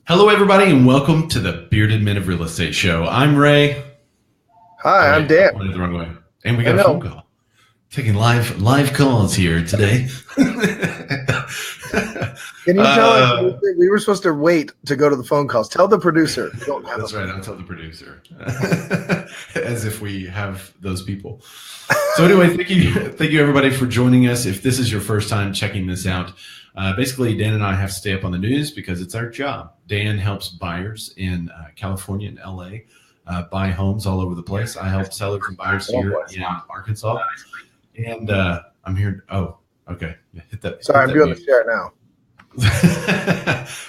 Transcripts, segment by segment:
Hello, everybody, and welcome to the Bearded Men of Real Estate Show. I'm Ray. Hi, I'm Dan. I went the wrong way. And we got a phone call. Taking live calls here today. Can you tell our producer? We were supposed to wait to go to the phone calls. Tell the producer. We don't have That's right. I'll tell the producer. As if we have those people. So anyway, thank you everybody for joining us. If this is your first time checking this out, basically Dan and I have to stay up on the news because it's our job. Dan helps buyers in California and LA buy homes all over the place. I help sellers and buyers here in Arkansas. And I'm here. Oh, okay. Hit that. Sorry, I'm doing the share now.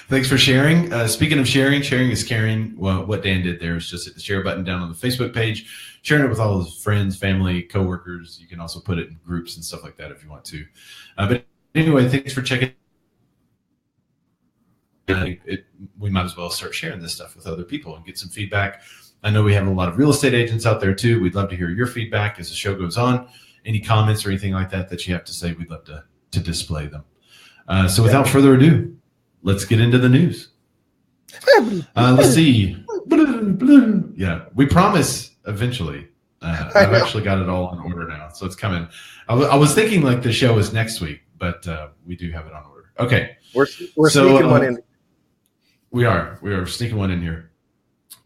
Thanks for sharing. Speaking of sharing is caring. Well, what Dan did there is just hit the share button down on the Facebook page, sharing it with all his friends, family, coworkers. You can also put it in groups and stuff like that if you want to. But anyway, thanks for checking. We might as well start sharing this stuff with other people and get some feedback. I know we have a lot of real estate agents out there too. We'd love to hear your feedback as the show goes on. Any comments or anything like that you have to say, we'd love to display them. So without further ado, let's get into the news. Let's see. Yeah, we promise eventually. I've actually got it all in order now, so it's coming. I was thinking like the show is next week, but we do have it on order. Okay. We're sneaking one in. We are sneaking one in here.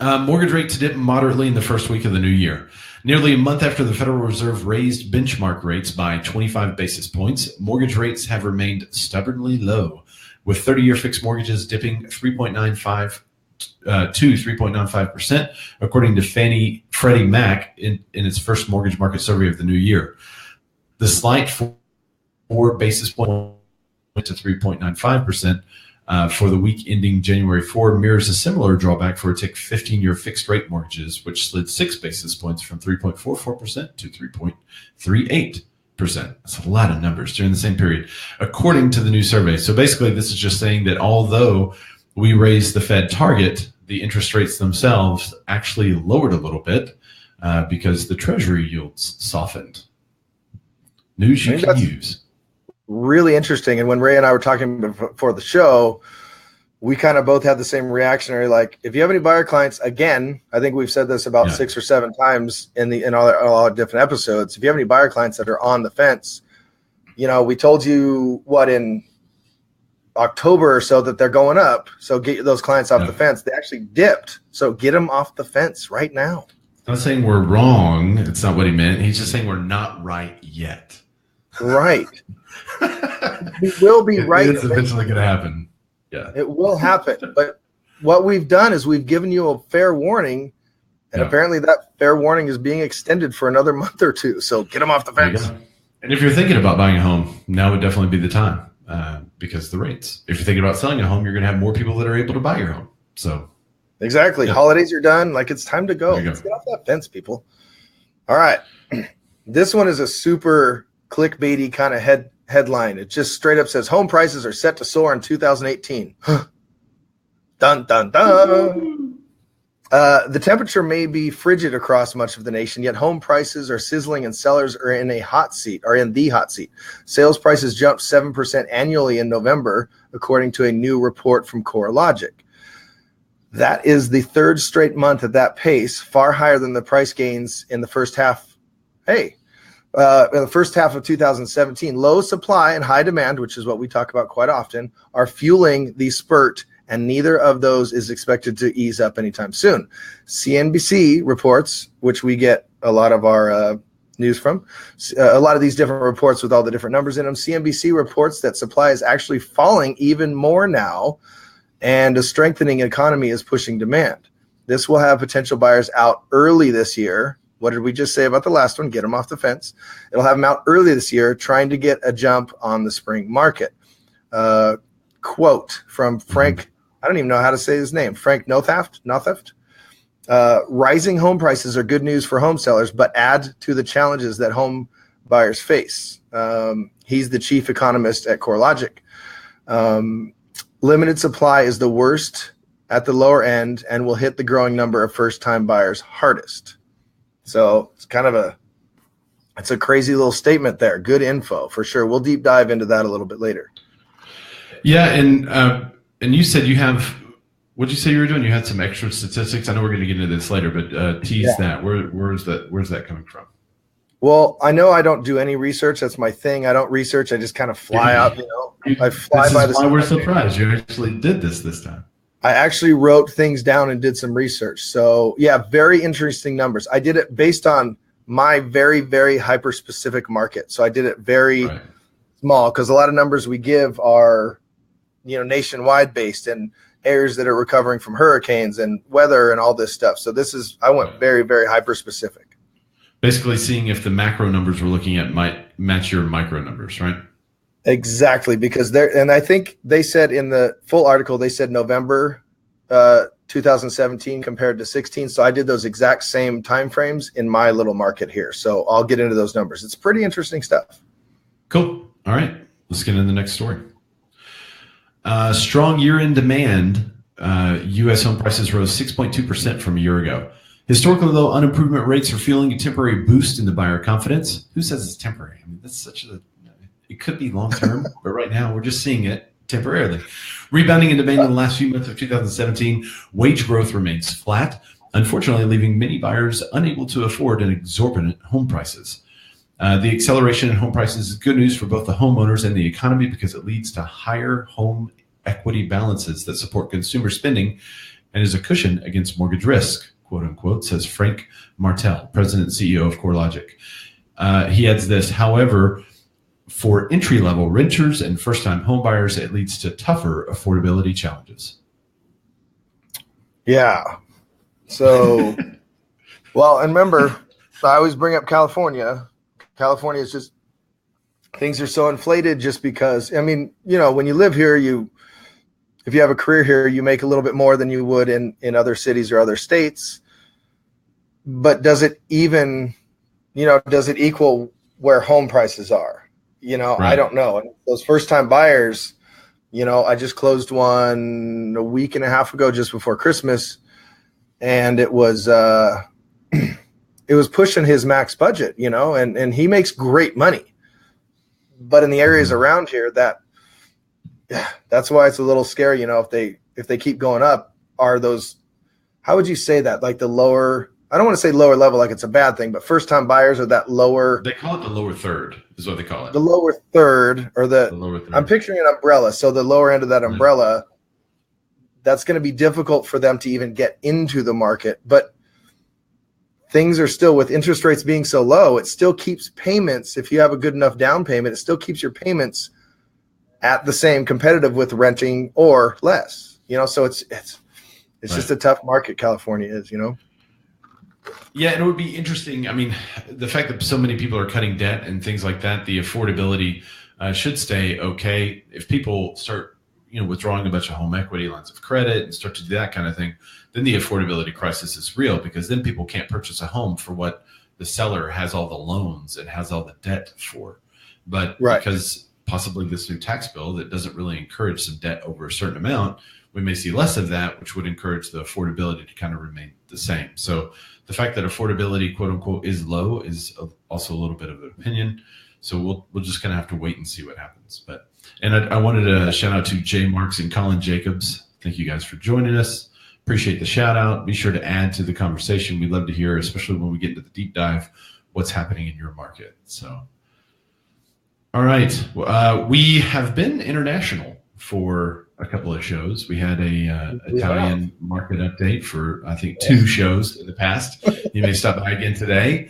Mortgage rate to dip moderately in the first week of the new year. Nearly a month after the Federal Reserve raised benchmark rates by 25 basis points, mortgage rates have remained stubbornly low, with 30-year fixed mortgages dipping 3.95 to 3.95%, according to Freddie Mac in its first mortgage market survey of the new year. The slight 4 basis point to 3.95% for the week ending January 4 mirrors a similar drawback for a 15-year fixed rate mortgages, which slid 6 basis points from 3.44% to 3.38%. That's a lot of numbers during the same period, according to the new survey. So basically, this is just saying that although we raised the Fed target, the interest rates themselves actually lowered a little bit because the Treasury yields softened. News you can use. Really interesting. And when Ray and I were talking before the show, we kind of both had the same reactionary. Like, if you have any buyer clients, again, I think we've said this about 6 or 7 times in all our different episodes. If you have any buyer clients that are on the fence, we told you in October or so that they're going up. So get those clients off the fence. They actually dipped. So get them off the fence right now. I'm not saying we're wrong. It's not what he meant. He's just saying we're not right yet. Right. We will be right. It's eventually going to happen. Yeah. It will happen. But what we've done is we've given you a fair warning, and apparently that fair warning is being extended for another month or two. So get them off the fence. And if you're thinking about buying a home, now would definitely be the time because the rates. If you're thinking about selling a home, you're going to have more people that are able to buy your home. So exactly. Yeah. Holidays are done. Like, it's time to go. Let's get off that fence, people. All right. This one is a super clickbaity kind of headline. It just straight up says home prices are set to soar in 2018. Dun, dun, dun. The temperature may be frigid across much of the nation, yet home prices are sizzling and sellers are in the hot seat. Sales prices jumped 7% annually in November, according to a new report from CoreLogic. That is the third straight month at that pace, far higher than the price gains in the first half. In the first half of 2017, low supply and high demand, which is what we talk about quite often, are fueling the spurt, and neither of those is expected to ease up anytime soon. CNBC reports, which we get a lot of our news from, a lot of these different reports with all the different numbers in them. CNBC reports that supply is actually falling even more now, and a strengthening economy is pushing demand. This will have potential buyers out early this year. What did we just say about the last one? Get them off the fence. It'll have them out early this year, trying to get a jump on the spring market. Quote from Frank, I don't even know how to say his name, Frank Notheft. Rising home prices are good news for home sellers, but add to the challenges that home buyers face. He's the chief economist at CoreLogic. Limited supply is the worst at the lower end and will hit the growing number of first-time buyers hardest. So it's kind of it's a crazy little statement there. Good info for sure. We'll deep dive into that a little bit later. Yeah, and you said you have What'd you say you were doing? You had some extra statistics. I know we're going to get into this later, but tease that. Where's that coming from? Well, I know I don't do any research. That's my thing. I don't research. I just kind of fly out. I fly by the. Why we're surprised you actually did this time. I actually wrote things down and did some research. So yeah, very interesting numbers. I did it based on my very, very hyper specific market. So I did it very small because a lot of numbers we give are, nationwide based and areas that are recovering from hurricanes and weather and all this stuff. So I went very, very hyper specific. Basically seeing if the macro numbers we're looking at might match your micro numbers, right? Exactly, because I think they said in the full article, they said November 2017 compared to 16. So I did those exact same timeframes in my little market here. So I'll get into those numbers. It's pretty interesting stuff. Cool. All right, let's get into the next story. Strong year-end demand. U.S. home prices rose 6.2% from a year ago. Historically low unimprovement rates are fueling a temporary boost in the buyer confidence. Who says it's temporary? I mean, that's it could be long-term, but right now we're just seeing it temporarily. Rebounding in demand in the last few months of 2017, wage growth remains flat, unfortunately leaving many buyers unable to afford an exorbitant home prices. The acceleration in home prices is good news for both the homeowners and the economy because it leads to higher home equity balances that support consumer spending and is a cushion against mortgage risk, quote unquote, says Frank Martel, president and CEO of CoreLogic. He adds this, however, for entry-level renters and first-time homebuyers, it leads to tougher affordability challenges. Yeah. So, well, and remember, I always bring up California. California is just, things are so inflated just because, when you live here, if you have a career here, you make a little bit more than you would in other cities or other states. But does it even, does it equal where home prices are? Right. I don't know. And those first-time buyers, I just closed one a week and a half ago, just before Christmas, and it was pushing his max budget, and he makes great money. But in the areas around here, that's why it's a little scary. If they keep going up, are those? How would you say that? Like the lower? I don't want to say lower level like it's a bad thing, but first-time buyers are that lower. They call it the lower third is what they call it. The lower third or the lower third. I'm picturing an umbrella. So the lower end of that umbrella, that's going to be difficult for them to even get into the market. But things are still, with interest rates being so low, it still keeps payments. If you have a good enough down payment, it still keeps your payments at the same, competitive with renting or less. So it's just a tough market. California is, Yeah, and it would be interesting. I mean, the fact that so many people are cutting debt and things like that, the affordability should stay okay. If people start, withdrawing a bunch of home equity lines of credit and start to do that kind of thing, then the affordability crisis is real because then people can't purchase a home for what the seller has all the loans and has all the debt for. But because possibly this new tax bill that doesn't really encourage some debt over a certain amount, we may see less of that, which would encourage the affordability to kind of remain the same. So the fact that affordability, quote unquote, is low is also a little bit of an opinion. So we'll just kind of have to wait and see what happens. And I wanted to shout out to Jay Marks and Colin Jacobs. Thank you guys for joining us. Appreciate the shout out. Be sure to add to the conversation. We'd love to hear, especially when we get into the deep dive, what's happening in your market. So, all right. We have been international for a couple of shows. We had a Italian market update for, I think, 2 shows in the past. You may stop by again today.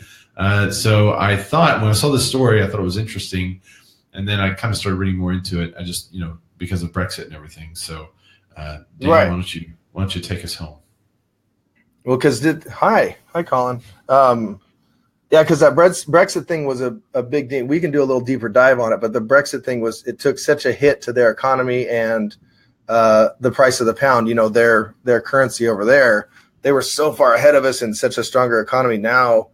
So I thought, when I saw this story, I thought it was interesting. And then I kind of started reading more into it. I just, because of Brexit and everything. So, Dan, why don't you take us home? Well, because hi, Colin. Because that Brexit thing was a big deal. We can do a little deeper dive on it, but the Brexit thing it took such a hit to their economy and the price of the pound, their currency over there. They were so far ahead of us in such a stronger economy. Now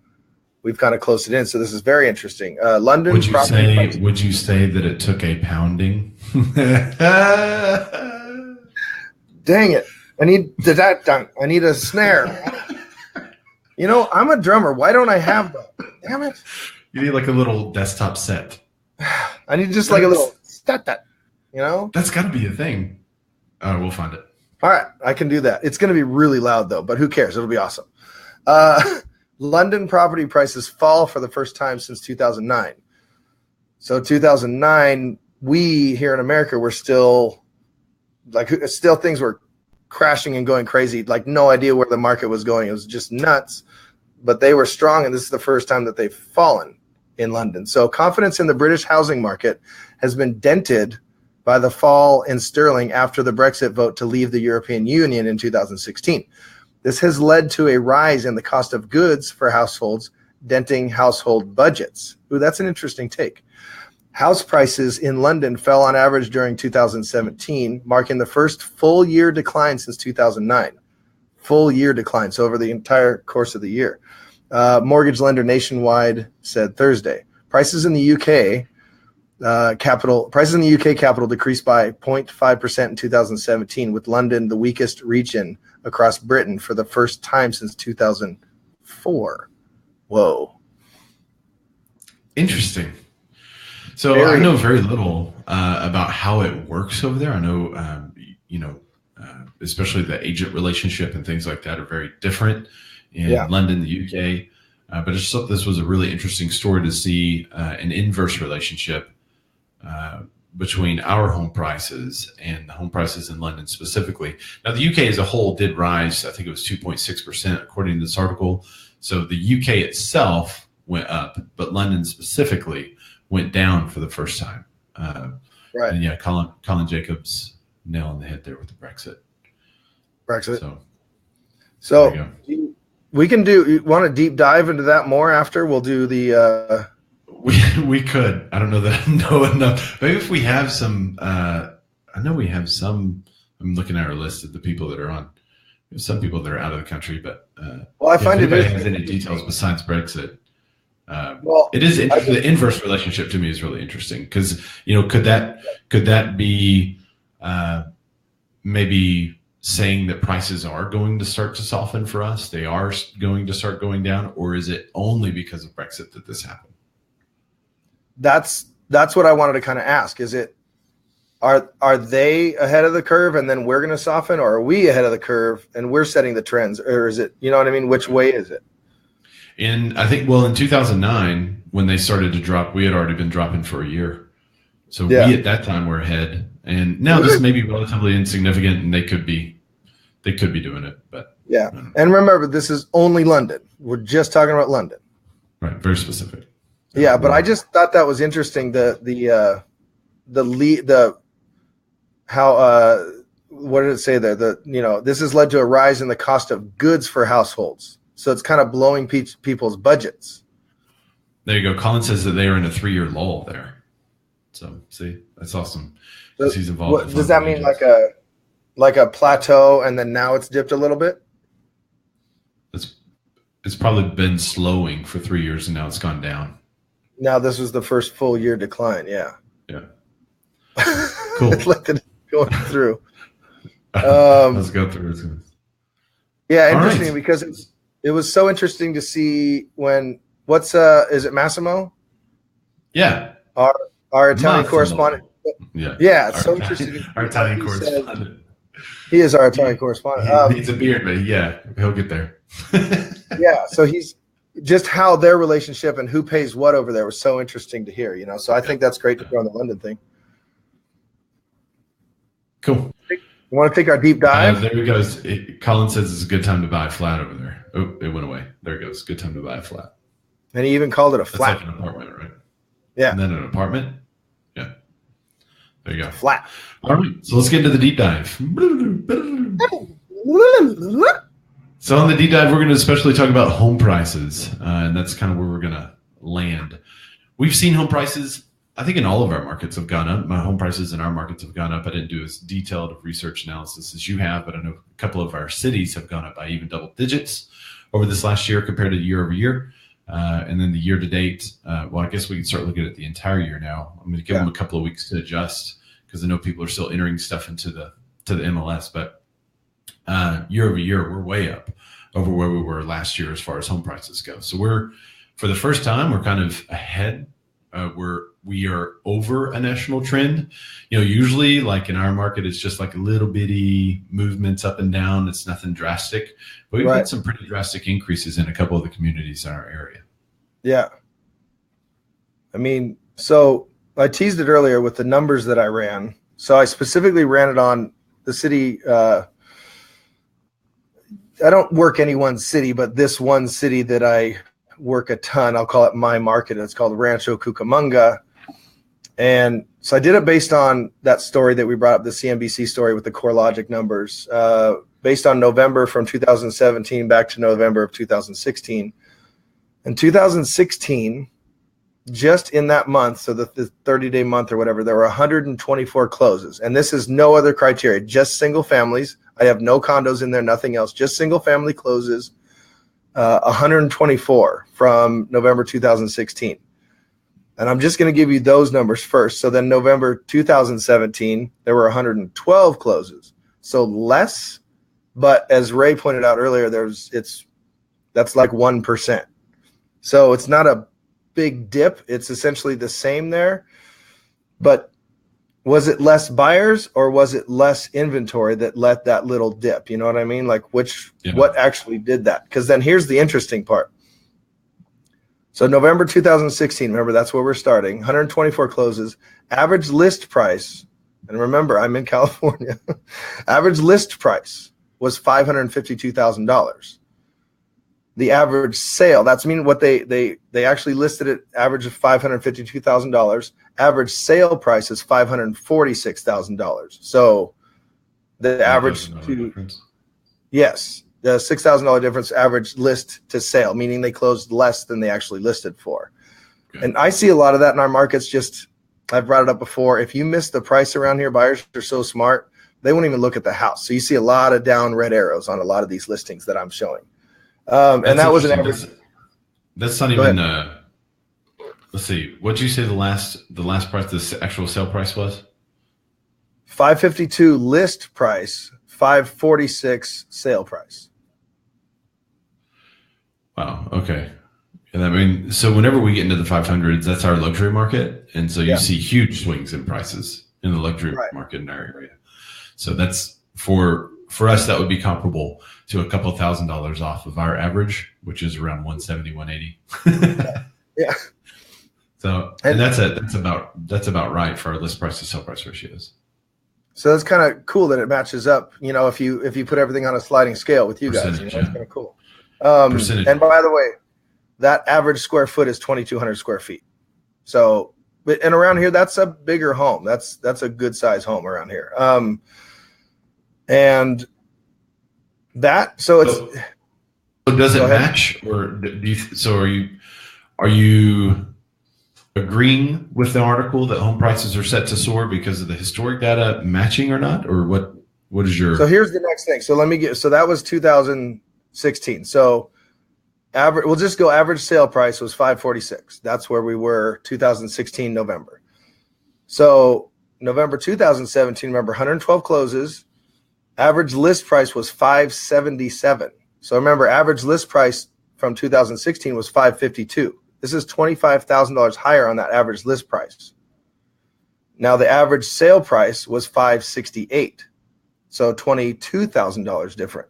we've kind of closed it in. So this is very interesting. London. Would you say that it took a pounding? Dang it. I need I need a snare. I'm a drummer. Why don't I have that? Damn it. You need like a little desktop set. I need just like a little that. That's got to be a thing. We'll find it. All right, I can do that. It's going to be really loud though, but who cares? It'll be awesome. London property prices fall for the first time since 2009. So 2009, we here in America were still things were crashing and going crazy, like no idea where the market was going. It was just nuts, but they were strong, and this is the first time that they've fallen in London. So confidence in the British housing market has been dented by the fall in sterling after the Brexit vote to leave the European Union in 2016. This has led to a rise in the cost of goods for households, denting household budgets. Ooh, that's an interesting take. House prices in London fell on average during 2017, marking the first full year decline since 2009. Full year decline, so over the entire course of the year. Mortgage lender Nationwide said Thursday. Prices in the UK capital decreased by 0.5% in 2017, with London the weakest region across Britain for the first time since 2004. Whoa. Interesting. So I know very little about how it works over there. I know, especially the agent relationship and things like that are very different in London, the UK. But I just thought this was a really interesting story to see an inverse relationship between our home prices and the home prices in London specifically. Now, the UK as a whole did rise. I think it was 2.6% according to this article. So the UK itself went up, but London specifically went down for the first time. Right. And yeah, Colin Jacobs nail on the head there with the Brexit. So we can do. You want to deep dive into that more after? We'll do the. We could. I don't know that I know enough. Maybe if we have some. I know we have some. I'm looking at our list of the people that are on. There's some people that are out of the country, but I find if anybody has any details besides Brexit. It is the inverse relationship to me is really interesting because could that be maybe saying that prices are going to start to soften for us? They are going to start going down, or is it only because of Brexit that this happened? That's what I wanted to kind of ask. Is it are they ahead of the curve and then we're going to soften, or are we ahead of the curve and we're setting the trends, or is it what I mean? Which way is it? And I think, in 2009, when they started to drop, we had already been dropping for a year. So we at that time were ahead. And now this may be relatively insignificant, and they could be doing it. But yeah. And remember, this is only London. We're just talking about London. Right. Very specific. Yeah, but I just thought that was interesting. What did it say there? This has led to a rise in the cost of goods for households. So it's kind of blowing people's budgets. There you go. Colin says that they are in a 3-year lull there. So see, that's awesome. So he's involved. Does that mean like a plateau and then now it's dipped a little bit? It's probably been slowing for 3 years and now it's gone down. Now this was the first full year decline. Yeah. Yeah. Cool. It's like going through. Let's go through. Yeah, interesting because it was so interesting to see when is it Massimo? Yeah. Our Italian correspondent. Yeah, it's so interesting. Our Italian correspondent. He is our Italian correspondent. He needs a beard, but he'll get there. Yeah, so he's just how their relationship and who pays what over there was so interesting to hear, So I think that's great to go on the London thing. Cool. You want to take our deep dive? There he goes. Colin says it's a good time to buy a flat over there. Oh, it went away. There it goes. Good time to buy a flat. And he even called it a flat. That's like an apartment, right? Yeah. And then an apartment? Yeah. There you go. Flat. All right. So let's get into the deep dive. So on the deep dive, we're going to especially talk about home prices. And that's kind of where we're going to land. We've seen home prices, I think in all of our markets have gone up. My home prices in our markets have gone up. I didn't do as detailed of research analysis as you have, but I know a couple of our cities have gone up by even double digits over this last year compared to year over year. And then the year to date, I guess we can start looking at the entire year now. I'm going to give them a couple of weeks to adjust because I know people are still entering stuff into the MLS. But year over year, we're way up over where we were last year as far as home prices go. So for the first time, we're kind of ahead. We're we are over a national trend. Usually like in our market, it's just like a little bitty movements up and down. It's nothing drastic, but we've had some pretty drastic increases in a couple of the communities in our area. Yeah. I mean, so I teased it earlier with the numbers that I ran. So I specifically ran it on the city. I don't work any one city, but this one city that I work a ton, I'll call it my market. It's called Rancho Cucamonga. And so I did it based on that story that we brought up, the CNBC story with the CoreLogic numbers, based on November from 2017 back to November of 2016. In 2016, just in that month, so the 30-day month or whatever, there were 124 closes. And this is no other criteria, just single families. I have no condos in there, nothing else, just single family closes, 124 from November 2016. And I'm just going to give you those numbers first. So then November 2017, there were 112 closes. So less, but as Ray pointed out earlier, that's like 1%. So it's not a big dip. It's essentially the same there. But was it less buyers or was it less inventory that let that little dip? You know what I mean? Like what actually did that? Because then here's the interesting part. So November 2016, remember that's where we're starting, 124 closes, average list price, and remember I'm in California, average list price was $552,000. The average sale, that's mean what they actually listed it, average of $552,000. Average sale price is $546,000. So the average yes, the $6,000 difference average list to sale, meaning they closed less than they actually listed for. Okay. And I see a lot of that in our markets. I've brought it up before. If you miss the price around here, buyers are so smart, they won't even look at the house. So you see a lot of down red arrows on a lot of these listings that I'm showing. And that was an average. That's not even. Let's see. What did you say the last price, the actual sale price was? 552 list price, 546 sale price. Wow. Okay. And I mean, so whenever we get into the 500s, that's our luxury market, and so you see huge swings in prices in the luxury market in our area. So that's for us, that would be comparable to a couple $1,000s off of our average, which is around 170, 180. Yeah. So, and that's about right for our list price to sell price ratios. So that's kind of cool that it matches up. If you put everything on a sliding scale with you guys, that's kind of cool. And by the way, that average square foot is 2,200 square feet. So, and around here, that's a bigger home. That's a good size home around here. And that, so it's. So does it match, or do you? So are you agreeing with the article that home prices are set to soar because of the historic data matching or not, or what is your? So here's the next thing. So that was 2016. So we'll just go average sale price was 546. That's where we were 2016 November. So November 2017, remember 112 closes. Average list price was 577. So remember, average list price from 2016 was 552. This is $25,000 higher on that average list price. Now the average sale price was 568. So $22,000 different.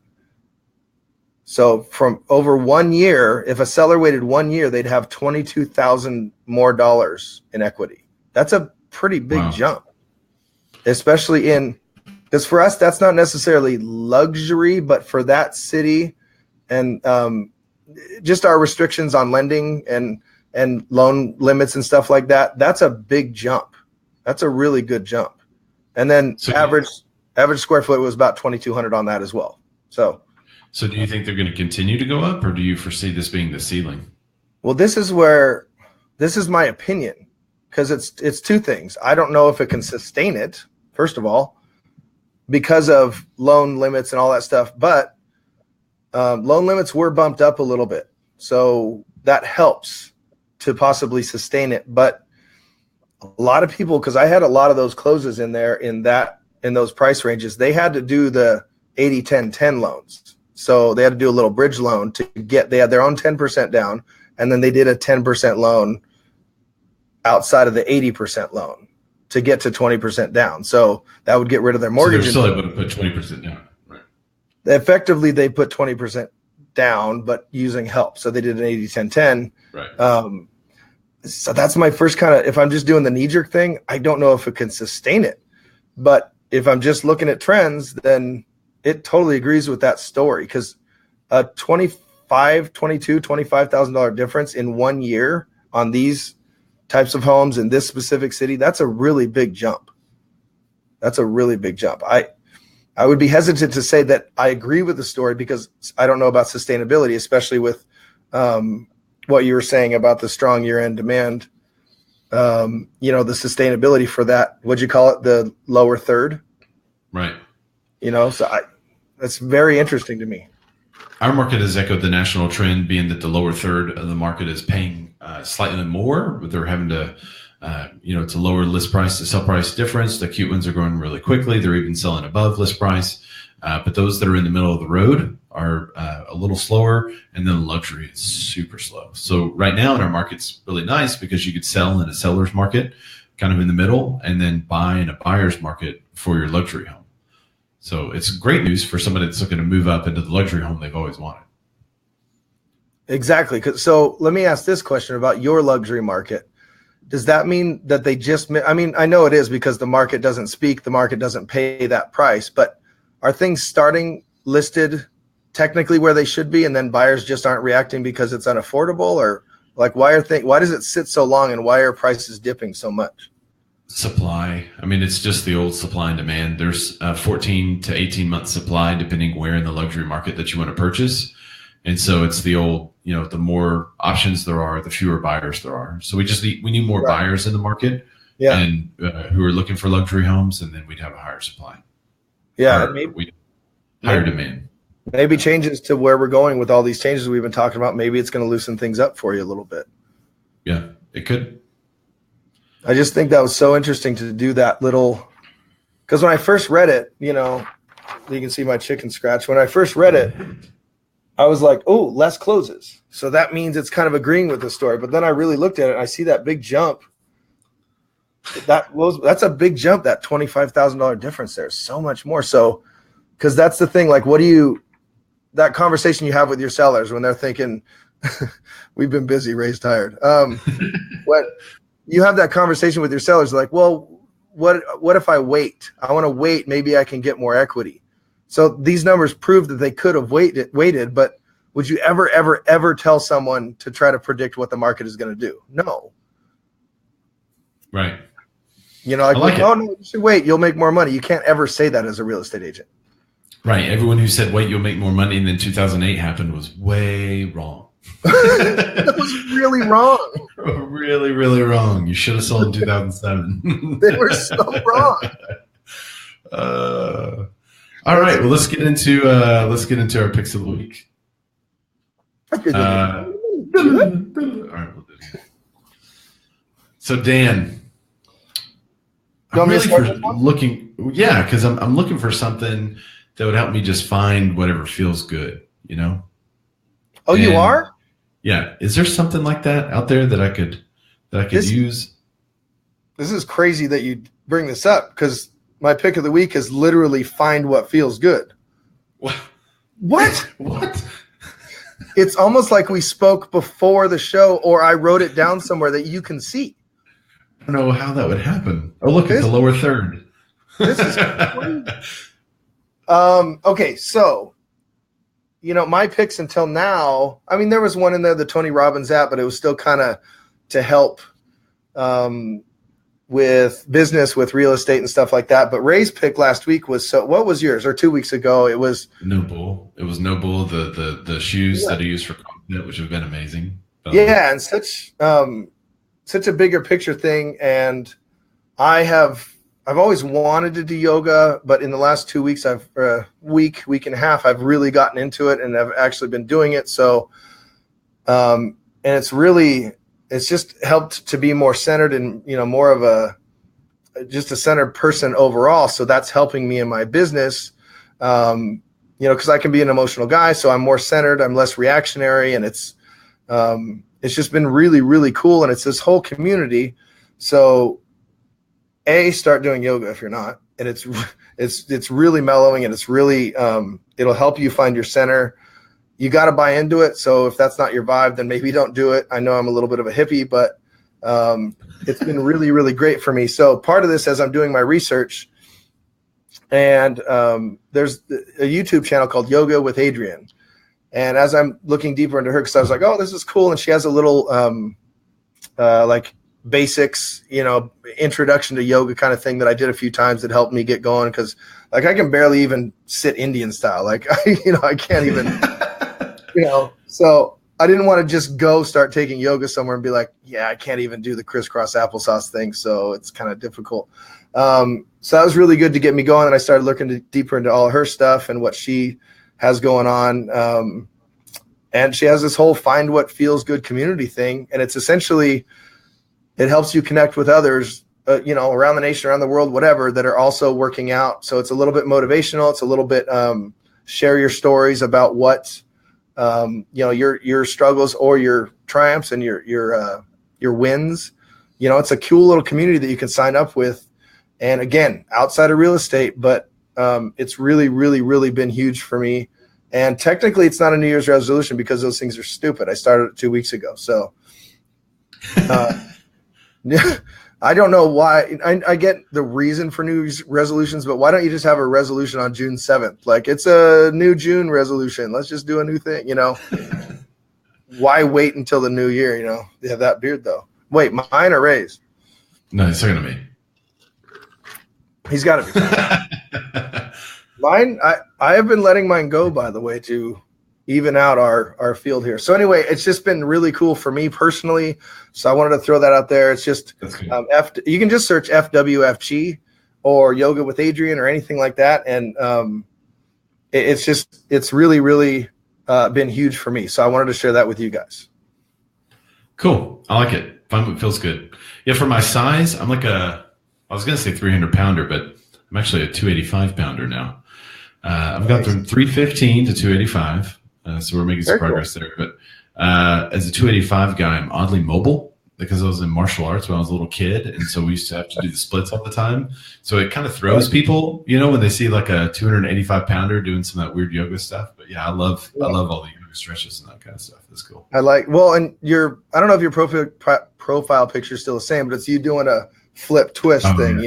So from over 1 year, if a seller waited 1 year, they'd have $22,000 more dollars in equity. That's a pretty big jump, especially because for us, that's not necessarily luxury, but for that city and just our restrictions on lending and loan limits and stuff like that, that's a big jump. That's a really good jump. And then average square foot was about 2,200 on that as well. So do you think they're going to continue to go up, or do you foresee this being the ceiling? Well, this is my opinion, because it's two things. I don't know if it can sustain it, first of all, because of loan limits and all that stuff. But loan limits were bumped up a little bit. So that helps to possibly sustain it. But a lot of people, because I had a lot of those closes in there in those price ranges, they had to do the 80-10-10 loans. So they had to do a little bridge loan they had their own 10% down, and then they did a 10% loan outside of the 80% loan to get to 20% down. So that would get rid of their mortgage. So they're still able to put 20% down, right? Effectively, they put 20% down, but using help. So they did an 80-10-10. Right. So that's my first kind of, if I'm just doing the knee-jerk thing, I don't know if it can sustain it. But if I'm just looking at trends, then it totally agrees with that story, because a $25,000 difference in 1 year on these types of homes in this specific city, that's a really big jump. That's a really big jump. I would be hesitant to say that I agree with the story, because I don't know about sustainability, especially with what you were saying about the strong year-end demand. The sustainability for that, what'd you call it? The lower third. Right. So that's very interesting to me. Our market has echoed the national trend, being that the lower third of the market is paying slightly more, but they're having to, it's a lower list price to sell price difference. The cute ones are growing really quickly. They're even selling above list price. But those that are in the middle of the road are a little slower, and then luxury is super slow. So right now in our market's really nice, because you could sell in a seller's market kind of in the middle, and then buy in a buyer's market for your luxury home. So it's great news for somebody that's looking to move up into the luxury home they've always wanted. Exactly. So let me ask this question about your luxury market. Does that mean that they just, I know it is, because the market doesn't speak, the market doesn't pay that price, but are things starting listed technically where they should be, and then buyers just aren't reacting because it's unaffordable? Or like, why does it sit so long, and why are prices dipping so much? Supply. It's just the old supply and demand. There's 14 to 18 months supply, depending where in the luxury market that you want to purchase. And so it's the old, the more options there are, the fewer buyers there are. So we need more buyers in the market, and who are looking for luxury homes, and then we'd have a higher supply. Yeah. Higher demand. Maybe changes to where we're going with all these changes we've been talking about. Maybe it's going to loosen things up for you a little bit. Yeah, it could. I just think that was so interesting to do that little, because when I first read it, you can see my chicken scratch. When I first read it, I was like, oh, less closes. So that means it's kind of agreeing with the story. But then I really looked at it, and I see that big jump. That's a big jump, that $25,000 difference there. So much more. So, because that's the thing, like, that conversation you have with your sellers when they're thinking, we've been busy, Ray's tired. What you have that conversation with your sellers, like, well, what if I wait? I want to wait. Maybe I can get more equity. So these numbers prove that they could have waited, but would you ever tell someone to try to predict what the market is going to do? No. Right. Oh no, you should wait. You'll make more money. You can't ever say that as a real estate agent. Right. Everyone who said, wait, you'll make more money, and then 2008 happened was way wrong. That was really wrong. Really, really wrong. You should have sold in 2007. They were so wrong. All right. Well, let's get into our picks of the week. All right, we'll do it. So Dan, I'm really looking. Yeah, because I'm looking for something that would help me just find whatever feels good. Oh, you are? Yeah. Is there something like that out there that I could use? This is crazy that you bring this up, because my pick of the week is literally find what feels good. What? What? It's almost like we spoke before the show, or I wrote it down somewhere that you can see. I don't know how that would happen. Oh, look at the lower third. This is crazy. Okay, so my picks until now, there was one in there, the Tony Robbins app, but it was still kind of to help with business, with real estate and stuff like that. But Ray's pick last week was, so what was yours? Or 2 weeks ago, it was No Bull. It was No Bull, the shoes that I use for content, which have been amazing. And such a bigger picture thing. And I've always wanted to do yoga, but in the last 2 weeks, week and a half, I've really gotten into it, and I've actually been doing it. So, and it's just helped to be more centered and, more of just a centered person overall. So that's helping me in my business, because I can be an emotional guy. So I'm more centered, I'm less reactionary, and it's just been really, really cool. And it's this whole community So start doing yoga if you're not, and it's really mellowing, and it's really it'll help you find your center. You got to buy into it. So if that's not your vibe, then maybe don't do it. I know I'm a little bit of a hippie, but it's been really, really great for me. So part of this, as I'm doing my research, and there's a YouTube channel called Yoga with Adrienne. And as I'm looking deeper into her, because I was like, oh, this is cool. And she has a little like basics, introduction to yoga kind of thing that I did a few times that helped me get going. Because like I can barely even sit Indian style. Like, I can't even, so I didn't want to just go start taking yoga somewhere and be like, yeah, I can't even do the crisscross applesauce thing. So it's kind of difficult. So that was really good to get me going. And I started looking deeper into all her stuff and what she has going on. And she has this whole find what feels good community thing. And it's essentially, it helps you connect with others, around the nation, around the world, whatever, that are also working out. So it's a little bit motivational. It's a little bit, share your stories about what, your struggles or your triumphs and your wins. It's a cool little community that you can sign up with. And again, outside of real estate, but it's really, really, really been huge for me. And technically it's not a New Year's resolution because those things are stupid. I started it 2 weeks ago. So I don't know why. I get the reason for New Year's resolutions, but why don't you just have a resolution on June 7th? Like, it's a new June resolution. Let's just do a new thing, Why wait until the new year, They have that beard, though. Wait, mine or Ray's? No, he's talking to me. He's got to be. Mine, I have been letting mine go, by the way, to even out our field here. So anyway, it's just been really cool for me personally. So I wanted to throw that out there. It's just you can just search FWFG or Yoga with Adrienne or anything like that. And it's really, really been huge for me. So I wanted to share that with you guys. Cool. I like it. Fun, it feels good. Yeah, for my size, I'm like I was going to say 300 pounder, but I'm actually a 285 pounder now. I've gone from 315 to 285. So we're making some progress there. But as a 285 guy, I'm oddly mobile because I was in martial arts when I was a little kid. And so we used to have to do the splits all the time. So it kind of throws people, when they see like a 285 pounder doing some of that weird yoga stuff. But yeah, I love all the yoga stretches and that kind of stuff. That's cool. And I don't know if your profile picture is still the same, but it's you doing a flip twist thing,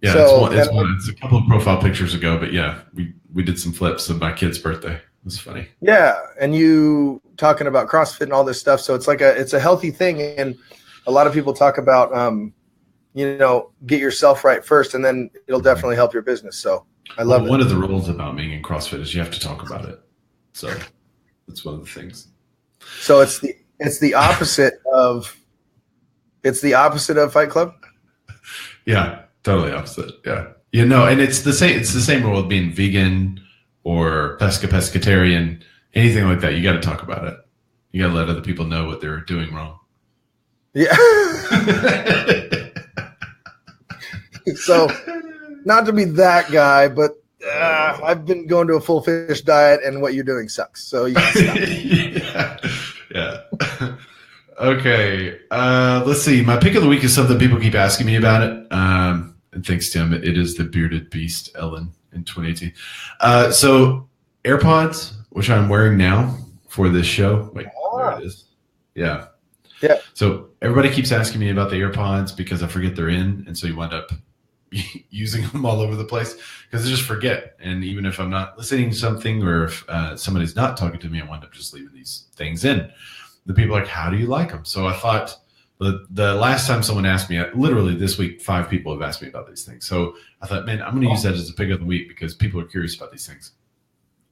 Yeah, so, it's a couple of profile pictures ago, but yeah, we did some flips on my kid's birthday. It was funny. Yeah, and you talking about CrossFit and all this stuff, so it's a healthy thing, and a lot of people talk about get yourself right first, and then it'll definitely help your business. So I love it. One of the rules about being in CrossFit is you have to talk about it. So that's one of the things. So it's the opposite of Fight Club. Yeah. Totally opposite. Yeah. And it's the same rule of being vegan or pescatarian, anything like that. You got to talk about it. You got to let other people know what they're doing wrong. Yeah. So not to be that guy, but I've been going to a full fish diet and what you're doing sucks. So you can stop. Yeah. Okay. Let's see. My pick of the week is something people keep asking me about it. And thanks, Tim. It is the bearded beast, Ellen, in 2018. So AirPods, which I'm wearing now for this show. Wait, there it is. Yeah. Yeah. So everybody keeps asking me about the AirPods because I forget they're in. And so you wind up using them all over the place because I just forget. And even if I'm not listening to something or if somebody's not talking to me, I wind up just leaving these things in. The people are like, how do you like them? So I thought the last time someone asked me, literally this week, 5 people have asked me about these things. So I thought, man, I'm going to use that as a pick of the week because people are curious about these things.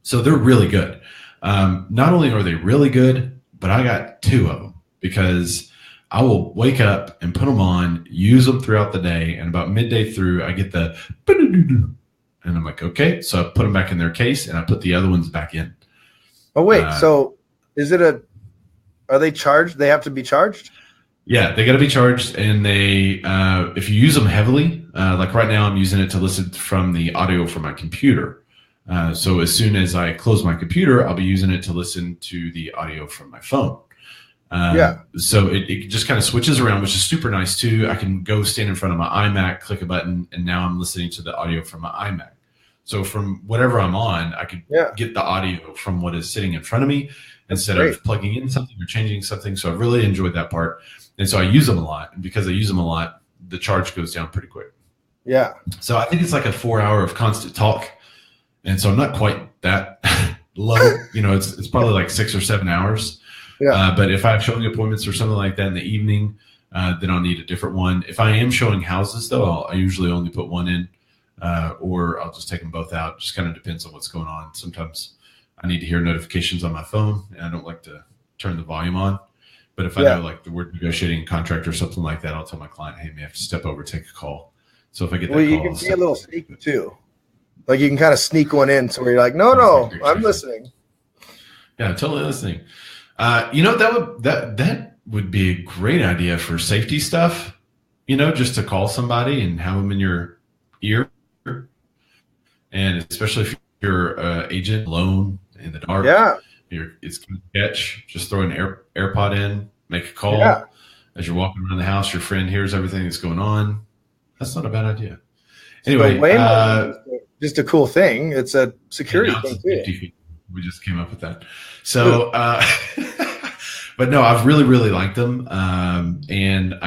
So they're really good. Not only are they really good, but I got 2 of them because I will wake up and put them on, use them throughout the day. And about midday through, I get the, and I'm like, okay. So I put them back in their case and I put the other ones back in. Oh, wait. So are they charged? They have to be charged? Yeah, they got to be charged. And they, if you use them heavily, like right now I'm using it to listen from the audio from my computer. So as soon as I close my computer, I'll be using it to listen to the audio from my phone. So it just kind of switches around, which is super nice too. I can go stand in front of my iMac, click a button, and now I'm listening to the audio from my iMac. So from whatever I'm on, I could get the audio from what is sitting in front of me instead of plugging in something or changing something. So I really enjoyed that part. And so I use them a lot. And because I use them a lot, the charge goes down pretty quick. Yeah. So I think it's like a 4 hour of constant talk. And so I'm not quite that low. It's probably like 6 or 7 hours. Yeah. But if I have showing appointments or something like that in the evening, then I'll need a different one. If I am showing houses, though, I usually only put one in, or I'll just take them both out. Just kind of depends on what's going on. Sometimes I need to hear notifications on my phone, and I don't like to turn the volume on. But if I know like the word negotiating contract or something like that, I'll tell my client, hey, may have to step over, take a call. So if I get that call, you can be a little sneaky too. Like you can kind of sneak one in, so where you're like, no, I'm listening. Yeah, totally listening. That would be a great idea for safety stuff. Just to call somebody and have them in your ear, and especially if you're an agent alone in the dark. Yeah. It's going to catch. Just throw an AirPod in, make a call. Yeah. As you're walking around the house, your friend hears everything that's going on. That's not a bad idea. Anyway, just a cool thing. It's a security thing too. We just came up with that. So, but no, I've really, really liked them. And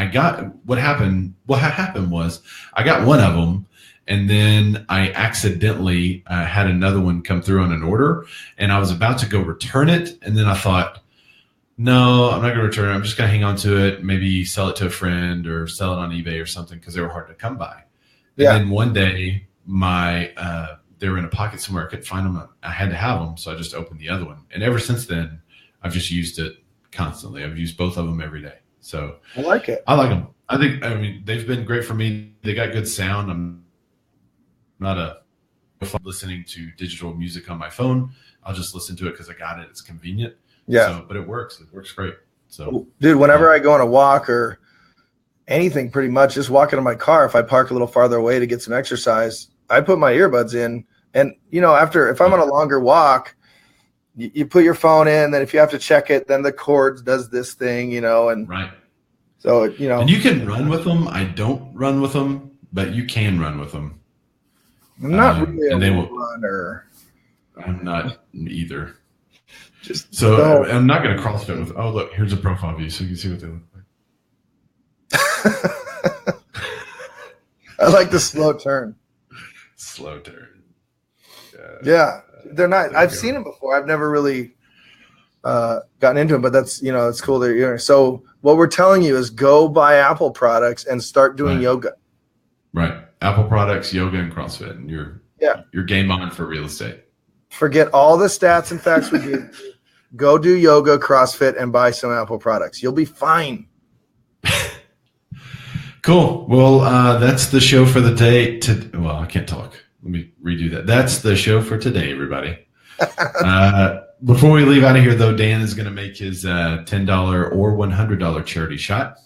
what happened was I got one of them, and then I accidentally had another one come through on an order, and I was about to go return it. And then I thought, no, I'm not going to return it. I'm just going to hang on to it, maybe sell it to a friend or sell it on eBay or something, because they were hard to come by. And then one day they were in a pocket somewhere. I couldn't find them. I had to have them. So I just opened the other one. And ever since then, I've just used it constantly. I've used both of them every day. So I like it. I like them. They've been great for me. They got good sound. I'm not listening to digital music on my phone. I'll just listen to it because I got it. It's convenient. Yeah. So, but it works. It works great. So, dude, whenever I go on a walk or anything, pretty much just walking in my car, if I park a little farther away to get some exercise, I put my earbuds in. And, if I'm on a longer walk, you put your phone in, then if you have to check it, then the cords does this thing, and right. So, and you can run with them. I don't run with them, but you can run with them. I'm not really a runner. I'm not either. I'm not going to CrossFit with. Oh, look, here's a profile view, so you can see what they look like. I like the slow turn. Slow turn. Yeah, they're not. I've seen them before. I've never really gotten into them, but that's it's cool. They're so what we're telling you is go buy Apple products and start doing yoga. Right, Apple products, yoga, and CrossFit, and you're game on for real estate. Forget all the stats and facts we do. Go do yoga, CrossFit, and buy some Apple products. You'll be fine. Cool. Well, that's the show for the day. Well, I can't talk. Let me redo that. That's the show for today, everybody. Before we leave out of here, though, Dan is going to make his $10 or $100 charity shot.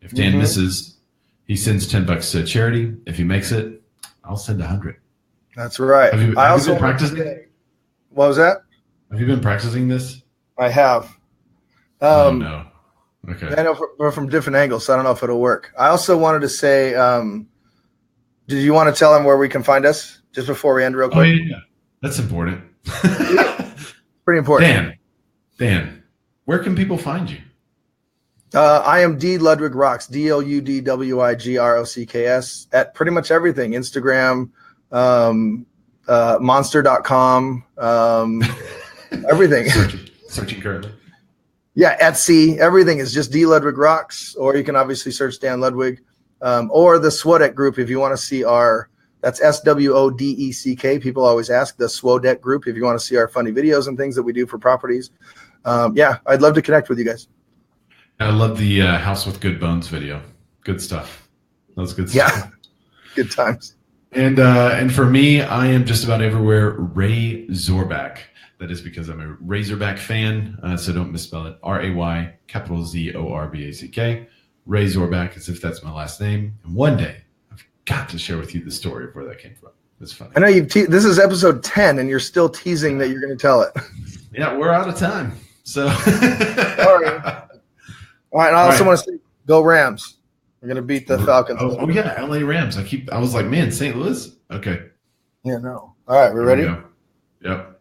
If Dan misses, he sends $10 to charity. If he makes it, I'll send $100. That's right. Have you been practicing? What was that? Have you been practicing this? I have. Oh, no. Okay. I know we're from different angles, so I don't know if it'll work. I also wanted to say, did you want to tell them where we can find us just before we end real quick? Oh, yeah. That's important. Pretty important. Dan, where can people find you? I am D Ludwig Rocks, DLUDWIGROCKS, at pretty much everything. Instagram, monster.com, everything. Searching currently. Yeah, Etsy, everything is just D Ludwig Rocks, or you can obviously search Dan Ludwig, or the SWODEC group if you want to see that's SWODECK. People always ask the SWODEC group if you want to see our funny videos and things that we do for properties. I'd love to connect with you guys. I love the House with Good Bones video. Good stuff. That was good stuff. Yeah, good times. And for me, I am just about everywhere. Ray Zorback. That is because I'm a Razorback fan, so don't misspell it. RAY, capital ZORBACK. Ray Zorback, as if that's my last name. And one day, I've got to share with you the story of where that came from. It's funny. I know this is episode 10, and you're still teasing that you're going to tell it. Yeah, we're out of time. So, sorry. All right, and I also want to say, go Rams. We're going to beat the Falcons. Oh, yeah, LA Rams. I was like, man, St. Louis? Okay. Yeah, no. All right, we're ready? Yep.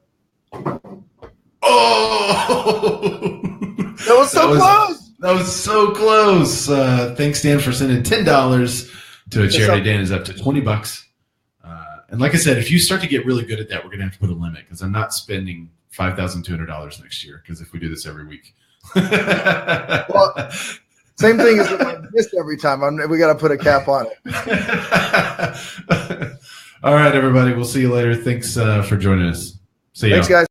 Oh! That was so close. That was so close. Thanks, Dan, for sending $10 to a charity. Dan is up to $20. And like I said, if you start to get really good at that, we're going to have to put a limit because I'm not spending $5,200 next year because if we do this every week. Well, same thing as if I miss every time. We got to put a cap on it. All right, everybody. We'll see you later. Thanks for joining us. See you. Thanks, guys.